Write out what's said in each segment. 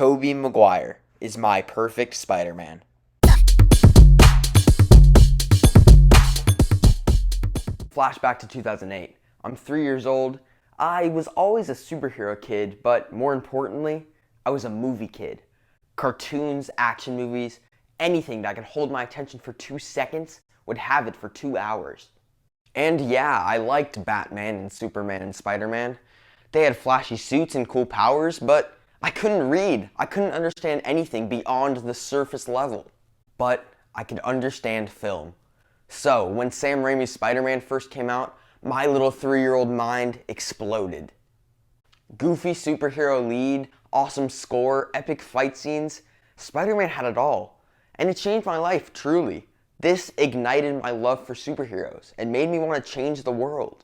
Tobey Maguire is my perfect Spider-Man. Flashback to 2008. I'm 3 years old. I was always a superhero kid, but more importantly, I was a movie kid. Cartoons, action movies, anything that could hold my attention for 2 seconds would have it for 2 hours. And yeah, I liked Batman and Superman and Spider-Man. They had flashy suits and cool powers, but I couldn't read. I couldn't understand anything beyond the surface level. But I could understand film. So, when Sam Raimi's Spider-Man first came out, my little 3-year-old mind exploded. Goofy superhero lead, awesome score, epic fight scenes, Spider-Man had it all. And it changed my life, truly. This ignited my love for superheroes and made me want to change the world.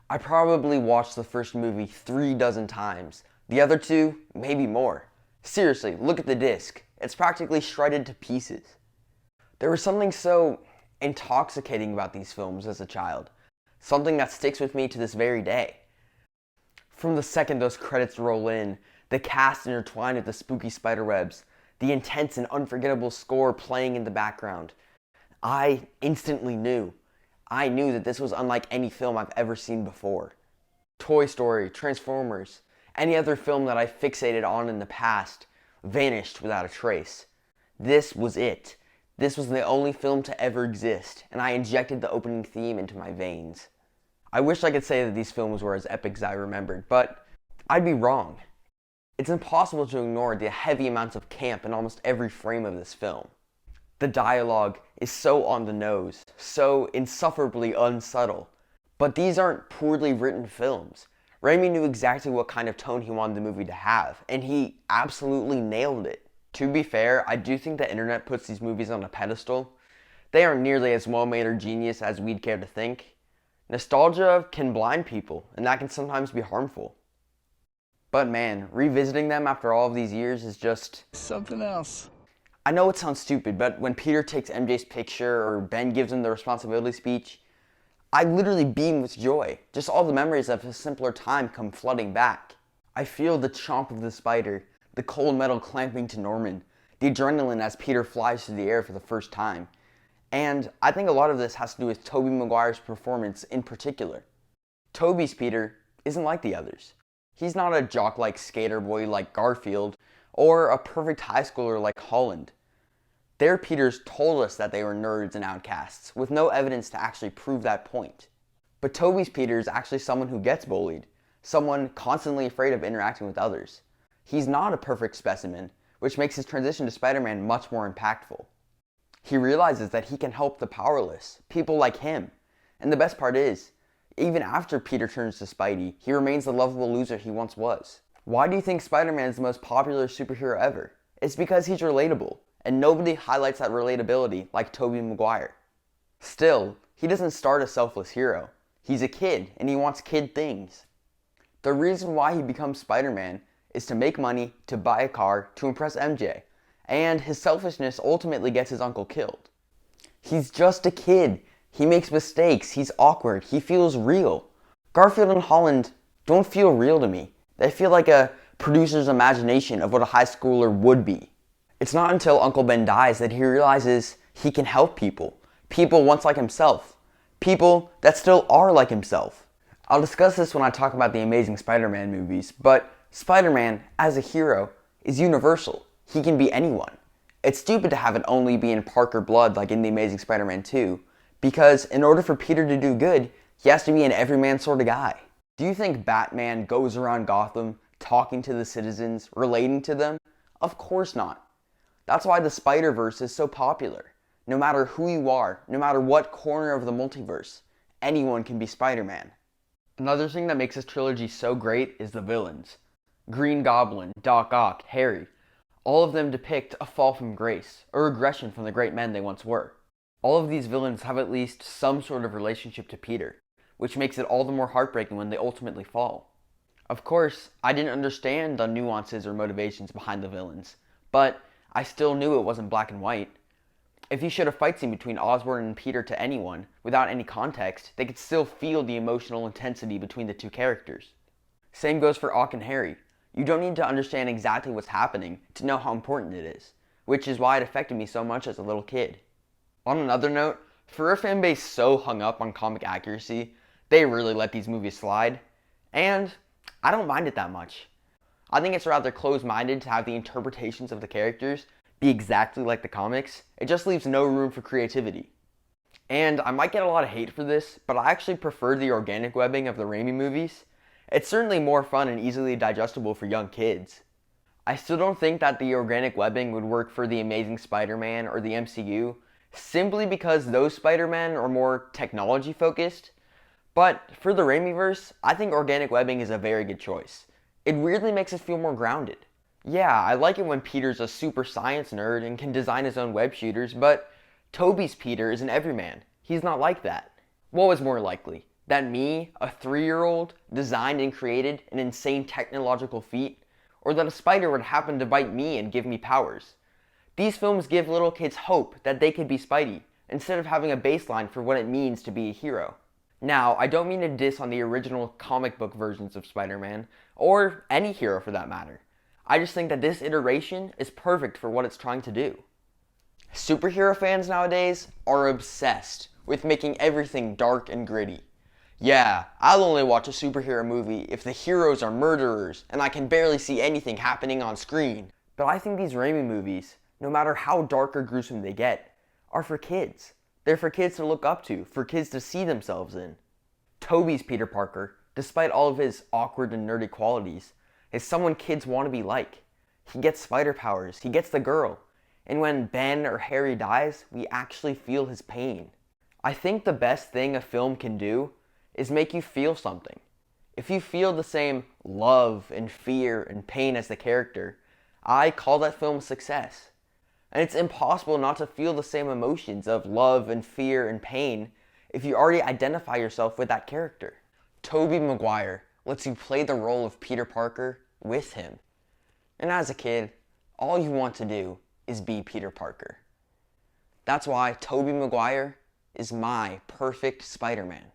I probably watched the first movie 3 dozen times. The other 2, maybe more. Seriously, look at the disc. It's practically shredded to pieces. There was something so intoxicating about these films as a child. Something that sticks with me to this very day. From the second those credits roll in, the cast intertwined with the spooky spiderwebs, the intense and unforgettable score playing in the background, I instantly knew. I knew that this was unlike any film I've ever seen before. Toy Story, Transformers, any other film that I fixated on in the past vanished without a trace. This was it. This was the only film to ever exist, and I injected the opening theme into my veins. I wish I could say that these films were as epic as I remembered, but I'd be wrong. It's impossible to ignore the heavy amounts of camp in almost every frame of this film. The dialogue is so on the nose, so insufferably unsubtle. But these aren't poorly written films. Raimi knew exactly what kind of tone he wanted the movie to have, and he absolutely nailed it. To be fair, I do think the internet puts these movies on a pedestal. They aren't nearly as well-made or genius as we'd care to think. Nostalgia can blind people, and that can sometimes be harmful. But man, revisiting them after all of these years is just something else. I know it sounds stupid, but when Peter takes MJ's picture or Ben gives him the responsibility speech, I literally beam with joy. Just all the memories of a simpler time come flooding back. I feel the chomp of the spider, the cold metal clamping to Norman, the adrenaline as Peter flies through the air for the first time. And I think a lot of this has to do with Tobey Maguire's performance in particular. Tobey's Peter isn't like the others. He's not a jock-like skater boy like Garfield, or a perfect high schooler like Holland. Their Peters told us that they were nerds and outcasts, with no evidence to actually prove that point. But Tobey's Peter is actually someone who gets bullied, someone constantly afraid of interacting with others. He's not a perfect specimen, which makes his transition to Spider-Man much more impactful. He realizes that he can help the powerless, people like him. And the best part is, even after Peter turns to Spidey, he remains the lovable loser he once was. Why do you think Spider-Man is the most popular superhero ever? It's because he's relatable, and nobody highlights that relatability like Tobey Maguire. Still, he doesn't start a selfless hero. He's a kid, and he wants kid things. The reason why he becomes Spider-Man is to make money, to buy a car, to impress MJ, and his selfishness ultimately gets his uncle killed. He's just a kid. He makes mistakes, he's awkward, he feels real. Garfield and Holland don't feel real to me. They feel like a producer's imagination of what a high schooler would be. It's not until Uncle Ben dies that he realizes he can help people. People once like himself. People that still are like himself. I'll discuss this when I talk about the Amazing Spider-Man movies, but Spider-Man, as a hero, is universal. He can be anyone. It's stupid to have it only be in Parker blood like in The Amazing Spider-Man 2, because in order for Peter to do good, he has to be an everyman sort of guy. Do you think Batman goes around Gotham talking to the citizens, relating to them? Of course not. That's why the Spider-Verse is so popular. No matter who you are, no matter what corner of the multiverse, anyone can be Spider-Man. Another thing that makes this trilogy so great is the villains. Green Goblin, Doc Ock, Harry. All of them depict a fall from grace, a regression from the great men they once were. All of these villains have at least some sort of relationship to Peter, which makes it all the more heartbreaking when they ultimately fall. Of course, I didn't understand the nuances or motivations behind the villains, but I still knew it wasn't black and white. If you showed a fight scene between Osborn and Peter to anyone, without any context, they could still feel the emotional intensity between the two characters. Same goes for Ock and Harry. You don't need to understand exactly what's happening to know how important it is, which is why it affected me so much as a little kid. On another note, for a fan base so hung up on comic accuracy, they really let these movies slide, and I don't mind it that much. I think it's rather close-minded to have the interpretations of the characters be exactly like the comics. It just leaves no room for creativity. And I might get a lot of hate for this, but I actually prefer the organic webbing of the Raimi movies. It's certainly more fun and easily digestible for young kids. I still don't think that the organic webbing would work for the Amazing Spider-Man or the MCU, simply because those Spider-Men are more technology focused. But for the Raimiverse, I think organic webbing is a very good choice. It weirdly makes us feel more grounded. Yeah, I like it when Peter's a super science nerd and can design his own web shooters, but Tobey's Peter is an everyman. He's not like that. What was more likely? That me, a 3-year-old, designed and created an insane technological feat? Or that a spider would happen to bite me and give me powers? These films give little kids hope that they could be Spidey, instead of having a baseline for what it means to be a hero. Now, I don't mean to diss on the original comic book versions of Spider-Man, or any hero for that matter. I just think that this iteration is perfect for what it's trying to do. Superhero fans nowadays are obsessed with making everything dark and gritty. Yeah, I'll only watch a superhero movie if the heroes are murderers and I can barely see anything happening on screen. But I think these Raimi movies, no matter how dark or gruesome they get, are for kids. They're for kids to look up to, for kids to see themselves in. Tobey's Peter Parker, despite all of his awkward and nerdy qualities, is someone kids want to be like. He gets spider powers, he gets the girl, and when Ben or Harry dies, we actually feel his pain. I think the best thing a film can do is make you feel something. If you feel the same love and fear and pain as the character, I call that film a success. And it's impossible not to feel the same emotions of love and fear and pain if you already identify yourself with that character. Tobey Maguire lets you play the role of Peter Parker with him. And as a kid, all you want to do is be Peter Parker. That's why Tobey Maguire is my perfect Spider-Man.